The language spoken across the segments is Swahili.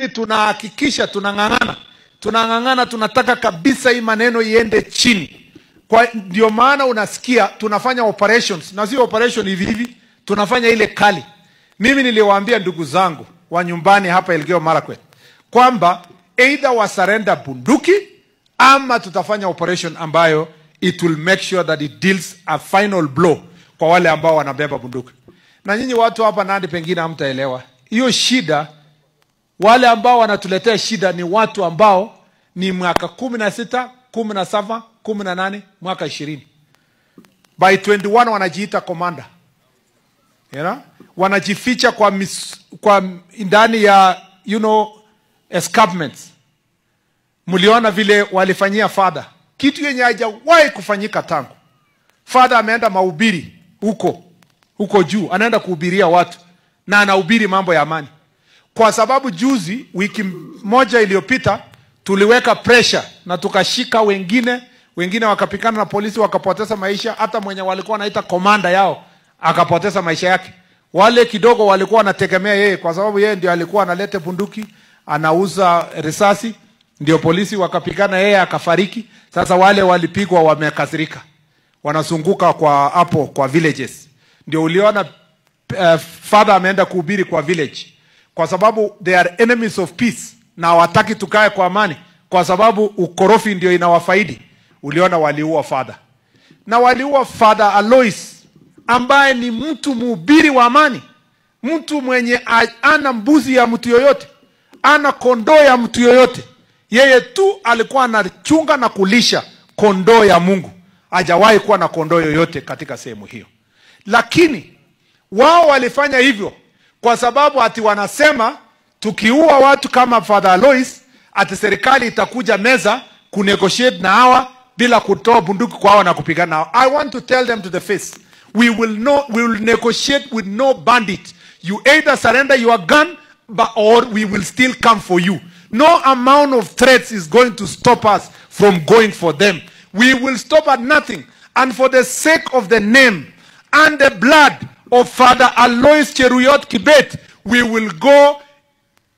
tunahakikisha tunang'ang'ana, tunataka kabisa hii maneno iende chini. Kwa ndio maana unasikia tunafanya operations, na sio operation hivi, tunafanya ile kali. Mimi niliwaambia ndugu zangu wa nyumbani hapa Elgeyo Marakwet kwamba either wasarenda bunduki ama tutafanya operation ambayo it will make sure that it deals a final blow kwa wale ambao wanabeba bunduki. Na nyinyi watu hapa Nandi pengine hamtaelewa hiyo shida. Wale ambao wanatuletea shida ni watu ambao ni mwaka 16, 17, 18, mwaka 20. By 21 wanajiita commander. You know? Wanajificha kwa ndani ya escarpments. Muliona vile walifanyia father. Kitu yenye hajawahi kufanyika tangu. Father ameenda mahubiri huko juu, anaenda kuhubiria watu na anahubiri mambo ya amani. Kwa sababu juzi wiki moja iliyopita tuliweka pressure na tukashika wengine wakapikana na polisi wakapoteza maisha, hata mwenye walikuwa wanaita komanda yao akapoteza maisha yake. Wale kidogo walikuwa wanategemea yeye kwa sababu yeye ndio alikuwa analeta bunduki, anauza risasi, ndio polisi wakapikana yeye akafariki. Sasa wale walipigwa wamekasirika. Wanazunguka kwa villages. Ndio uliona father ameenda kuhubiri kwa village. Kwa sababu they are enemies of peace na hawataki tukae kwa amani kwa sababu ukorofi ndio inawafaidi. Uliona waliua father. Na waliua Father Alois ambaye ni mtu mhubiri wa amani. Mtu mwenye ana mbuzi ya mtu yoyote, ana kondoo ya mtu yoyote. Yeye tu alikuwa anachunga na kulisha kondoo ya Mungu. Hajawahi kuwa na kondoo yoyote katika sehemu hiyo. Lakini wao walifanya hivyo kwa sababu ati wanasema tukiua watu kama Father Alois ati serikali itakuja meza kunegotiate na hawa bila kutoa bunduki kwa hawa na kupigana nao. I want to tell them to the face, we will negotiate with no bandit. You either surrender your gun or we will still come for you. No amount of threats is going to stop us from going for them. We will stop at nothing. And for the sake of the name and the blood of Father Alois Cheruyot Kibet, we will go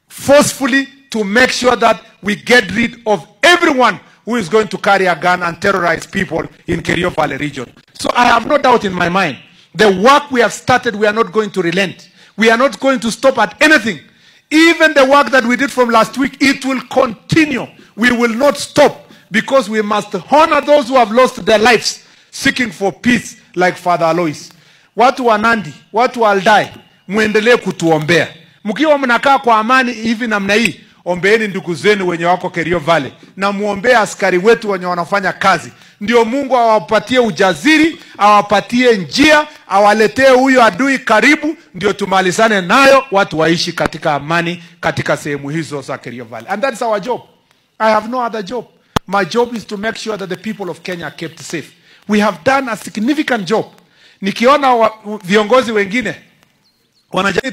forcefully to make sure that we get rid of everyone who is going to carry a gun and terrorize people in Kerio Valley region. So I have no doubt in my mind, the work we have started, we are not going to relent. We are not going to stop at anything. Even the work that we did from last week, it will continue. We will not stop because we must honor those who have lost their lives seeking for peace like Father Alois. Watu wa Nandi, watu wa Aldai, muendelee kutuombea. Mkiwa mnakaa kwa amani hivi namna hii, ombeeni ndugu zenu wenye wako Kerio Valley na muombee askari wetu wenye wanafanya kazi. Ndio Mungu awapatie ujasiri, awapatie njia, awaletee huyo adui karibu, ndio tumalizane nayo, watu waishi katika amani katika sehemu hizo za Kerio Valley. And that's our job. I have no other job. My job is to make sure that the people of Kenya are kept safe. We have done a significant job. Nikiona viongozi wengine wanajaribu